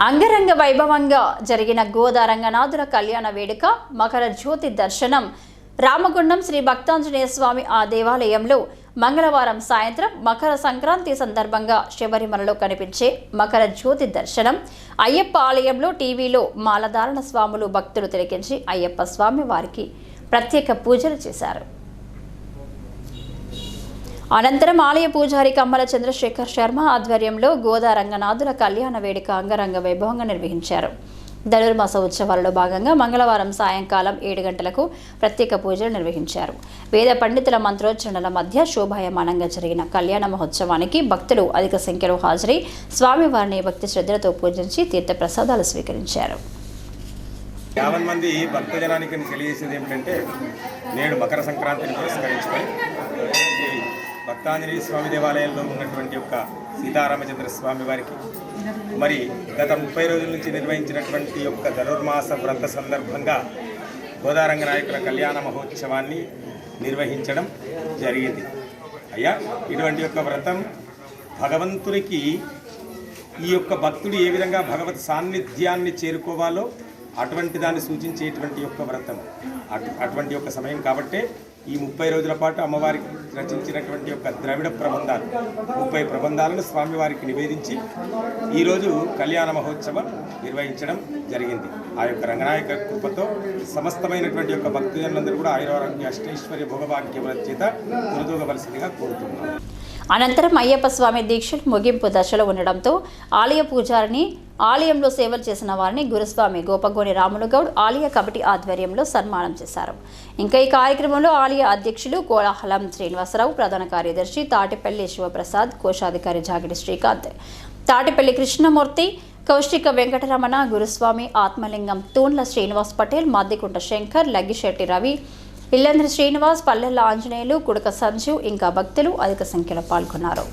అంగరంగ వైభవంగా జరిగిన గోదారంగనాథుల కళ్యాణ వేడుక మకర జ్యోతి దర్శనం రామగుండం శ్రీ భక్తాంజనేయ స్వామి ఆ దేవాలయంలో మంగళవారం సాయంత్రం మకర సంక్రాంతి సందర్భంగా శబరిమలలో కనిపించే మకర జ్యోతి దర్శనం అయ్యప్ప ఆలయంలో టీవీలో మాలధారణ స్వాములు భక్తులు తిలకించి అయ్యప్ప స్వామి వారికి ప్రత్యేక పూజలు చేశారు. అనంతరం ఆలయ పూజారి కమ్మల చంద్రశేఖర్ శర్మ ఆధ్వర్యంలో గోదారంగనాథుల కళ్యాణ వేడుక అంగరంగ వైభవంగా నిర్వహించారు. ధనుర్మాస ఉత్సవాలలో భాగంగా మంగళవారం సాయంకాలం 7 గంటలకు ప్రత్యేక పూజలు నిర్వహించారు. వేద పండితుల మంత్రోచ్చరణల మధ్య శోభాయమానంగా జరిగిన కళ్యాణ మహోత్సవానికి భక్తులు అధిక సంఖ్యలో హాజరై స్వామివారిని భక్తి శ్రద్ధలతో పూజించి తీర్థప్రసాదాలు స్వీకరించారు. 50 మంది భక్తజనానికి తెలియజేసేది ఏమిటంటే, నేడు మకర సంక్రాంతిని పురస్కరించుకొని భక్తాంజనేయ స్వామి దేవాలయంలో ఉన్నటువంటి యొక్క సీతారామచంద్ర స్వామి వారికి మరి గత 30 రోజుల నుంచి నిర్వహించినటువంటి యొక్క ధనుర్మాస వ్రత సందర్భంగా గోదారంగనాయకుల కళ్యాణ మహోత్సవాన్ని నిర్వహించడం జరిగింది. అయ్యా, ఇటువంటి యొక్క వ్రతం భగవంతునికి ఈ యొక్క భక్తుడు ఏ విధంగా భగవత్ సాన్నిధ్యాన్ని చేరుకోవాలో అటువంటి దాన్ని సూచించేటువంటి యొక్క వ్రతం. అటువంటి యొక్క సమయం కాబట్టే ఈ 30 రోజుల పాటు అమ్మవారికి రచించినటువంటి యొక్క ద్రవిడ ప్రబంధాలు 30 ప్రబంధాలను స్వామివారికి నివేదించి ఈరోజు కళ్యాణ మహోత్సవం నిర్వహించడం జరిగింది. ఆ యొక్క రంగనాయక కృపతో సమస్తమైనటువంటి యొక్క భక్తులందరూ కూడా ఆయురారోగ్య అష్టైశ్వర్య భోగభాగ్యముల చేత గురుదోగవలసిందిగా కోరుతున్నాను. అనంతరం అయ్యప్ప స్వామి దీక్షలు ముగింపు దశలో ఉండడంతో ఆలయ పూజారిని ఆలయంలో సేవలు చేసిన వారిని గురుస్వామి గోపగోని రాములు గౌడ్ ఆలయ కమిటీ ఆధ్వర్యంలో సన్మానం చేశారు. ఇంకా ఈ కార్యక్రమంలో ఆలయ అధ్యక్షులు కోలాహలం శ్రీనివాసరావు, ప్రధాన కార్యదర్శి తాటిపల్లి శివప్రసాద్, కోశాధికారి జాగిడి శ్రీకాంత్, తాటిపల్లి కృష్ణమూర్తి, కౌశిక వెంకటరమణ, గురుస్వామి ఆత్మలింగం, తూన్ల శ్రీనివాస్ పటేల్, మద్దికుంట శంకర్, లగ్గిశెట్టి రవి, ఇల్లంద్రి శ్రీనివాస్, పల్లెల్ల ఆంజనేయులు, కుడక సంజీవ్ ఇంకా భక్తులు అధిక సంఖ్యలో పాల్గొన్నారు.